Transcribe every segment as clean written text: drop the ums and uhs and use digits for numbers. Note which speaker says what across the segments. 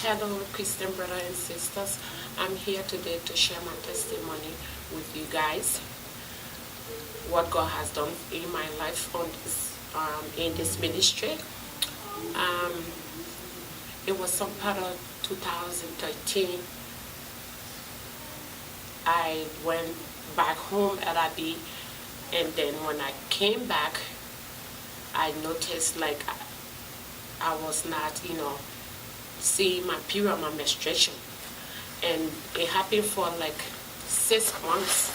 Speaker 1: Hello, Christian brothers and sisters. I'm here today to share my testimony with you guys. What God has done in my life in this ministry. Um, it was some part of 2013. I went back home at LIB, and then when I came back, I noticed like I was not, seeing my period, my menstruation, and it happened for like 6 months.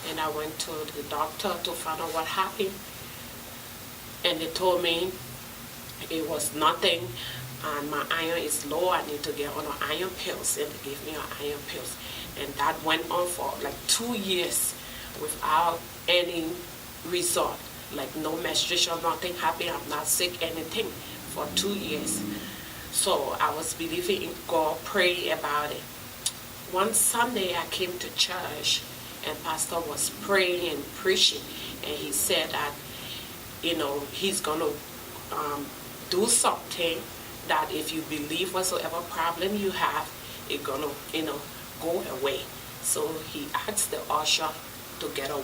Speaker 1: And I went to the doctor to find out what happened, and they told me it was nothing, and my iron is low. I need to get on iron pills, and they gave me iron pills, and that went on for like 2 years without any result, like no menstruation, nothing happened. I'm not sick, anything, for 2 years. So I was believing in God, praying about it. One Sunday I came to church, and pastor was praying and preaching, and he said that he's gonna do something, that if you believe whatsoever problem you have, it's gonna go away. So he asked the usher to get a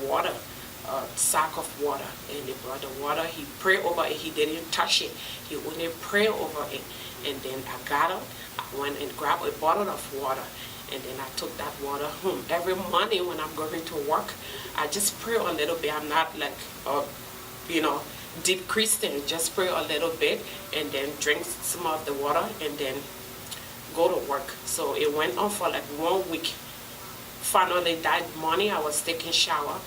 Speaker 1: sack of water, and they brought the water. He prayed over it. He didn't touch it. He only prayed over it. And then I got up, I went and grabbed a bottle of water, and then I took that water home. Every morning when I'm going to work, I just pray a little bit. I'm not like deep Christian. Just pray a little bit and then drink some of the water and then go to work. So it went on for like 1 week. Finally that morning I was taking shower,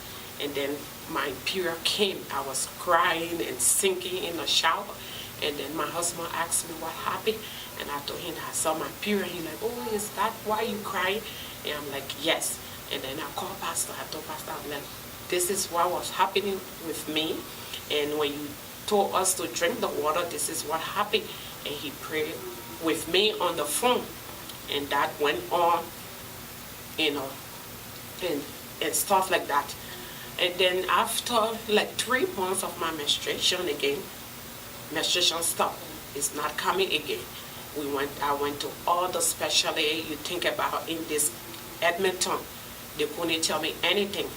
Speaker 1: and then my period came. I was crying and sinking in the shower, and then my husband asked me what happened, and I told him I saw my period. He's like, "Oh, is that why you crying?" And I'm like, "Yes." And then I called pastor. I told pastor, I'm like, "This is what was happening with me, and when you told us to drink the water, this is what happened." And he prayed with me on the phone, and that went on, and stuff like that. And then after like 3 months of my menstruation again, menstruation stopped. It's not coming again. I went to all the specialists you think about in this Edmonton. They couldn't tell me anything.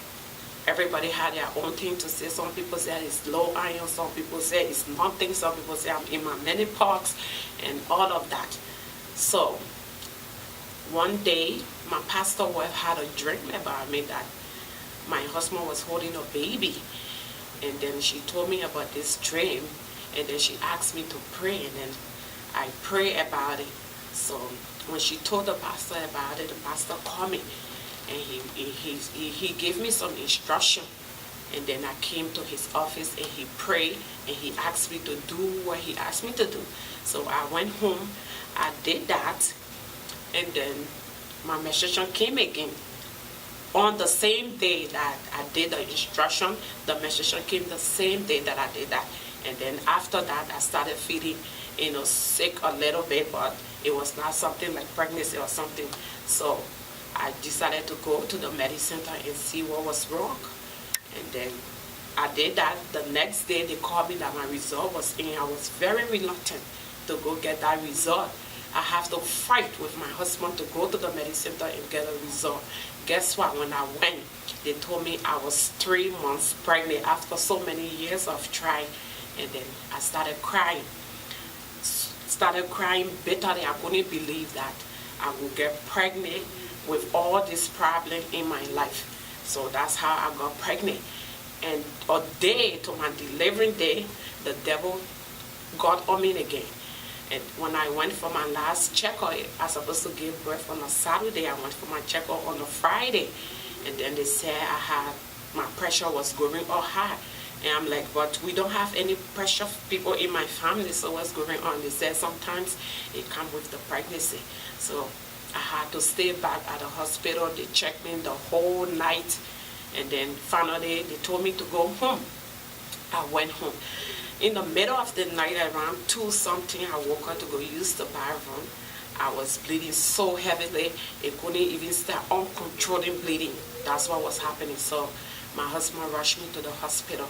Speaker 1: Everybody had their own thing to say. Some people said it's low iron, some people say it's nothing, some people say I'm in my menopause, and all of that. So one day my pastor wife had a dream about me, that my husband was holding a baby, and then she told me about this dream, and then she asked me to pray, and then I pray about it. So when she told the pastor about it, the pastor called me, and he gave me some instruction, and then I came to his office, and he prayed, and he asked me to do what he asked me to do. So I went home, I did that, and then my menstruation came again. On the same day that I did the instruction, the menstruation came the same day that I did that. And then after that, I started feeling, sick a little bit, but it was not something like pregnancy or something. So I decided to go to the medicine center and see what was wrong. And then I did that. The next day, they called me that my result was in. I was very reluctant to go get that result. I have to fight with my husband to go to the medicine center and get a result. Guess what? When I went, they told me I was 3 months pregnant after so many years of trying. And then I started crying. Bitterly. I couldn't believe that I would get pregnant with all this problem in my life. So that's how I got pregnant. And a day to my delivering day, the devil got on me again. And when I went for my last checkup, I was supposed to give birth on a Saturday. I went for my checkup on a Friday. And then they said my pressure was going all high. And I'm like, but we don't have any pressure people in my family, so what's going on? They said sometimes it comes with the pregnancy. So I had to stay back at the hospital. They checked me the whole night. And then finally they told me to go home. I went home. In the middle of the night, around 2 something, I woke up to go use the bathroom. I was bleeding so heavily, it couldn't even start, uncontrolled bleeding. That's what was happening. So my husband rushed me to the hospital.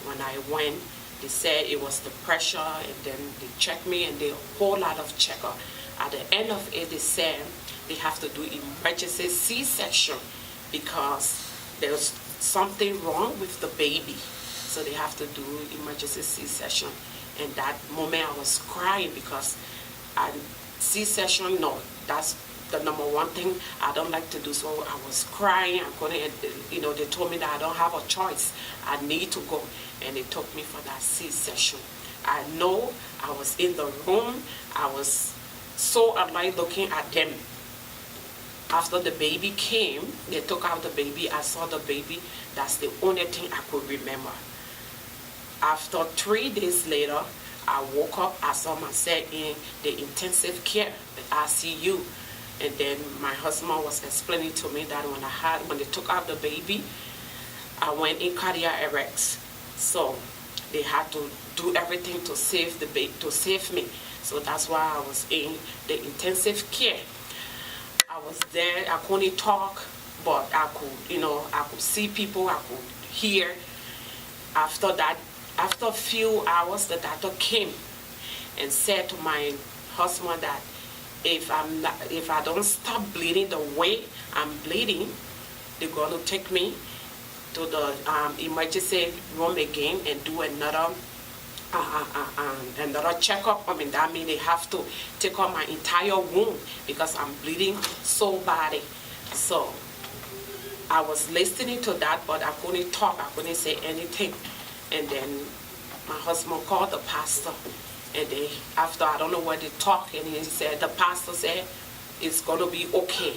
Speaker 1: When I went, They said it was the pressure, and then they checked me and they a whole lot of checkup. At the end of it, they said they have to do emergency C-section because there's something wrong with the baby. So they have to do emergency C-section. And that moment I was crying because C-section, no, that's the number one thing I don't like to do. So I was crying. I couldn't, they told me that I don't have a choice. I need to go. And they took me for that C-section. I know I was in the room. I was so alive looking at them. After the baby came, they took out the baby. I saw the baby. That's the only thing I could remember. After 3 days later, I woke up. I saw myself in the intensive care, the ICU. And then my husband was explaining to me that when they took out the baby, I went in cardiac arrest. So they had to do everything to save the baby, to save me. So that's why I was in the intensive care. I was there. I couldn't talk, but I could see people. I could hear. After that, after a few hours, the doctor came and said to my husband that if I don't stop bleeding the way I'm bleeding, they're going to take me to the emergency room again and do another checkup. That means they have to take out my entire wound because I'm bleeding so badly. So I was listening to that, but I couldn't talk. I couldn't say anything. And then my husband called the pastor. And they, after I don't know what they talked, and he said, the pastor said, it's going to be okay.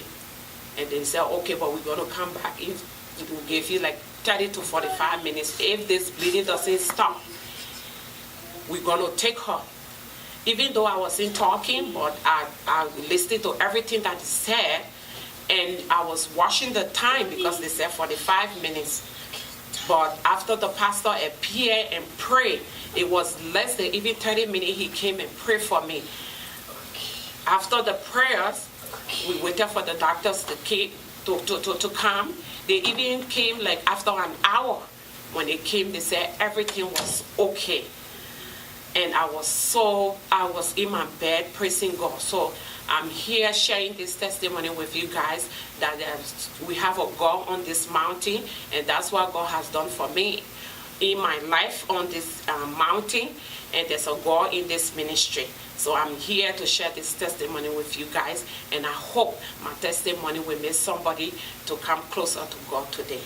Speaker 1: And they said, okay, but we're going to come back. We'll give you like 30 to 45 minutes. If this bleeding doesn't stop, we're going to take her. Even though I wasn't talking, but I listened to everything that he said, and I was watching the time because they said 45 minutes. But after the pastor appeared and prayed, it was less than even 30 minutes, he came and prayed for me. After the prayers, we waited for the doctors to come. They even came like after an hour. When they came, they said everything was okay. And I was in my bed praising God. So I'm here sharing this testimony with you guys that we have a God on this mountain, and that's what God has done for me in my life on this mountain, and there's a God in this ministry. So I'm here to share this testimony with you guys, and I hope my testimony will make somebody to come closer to God today.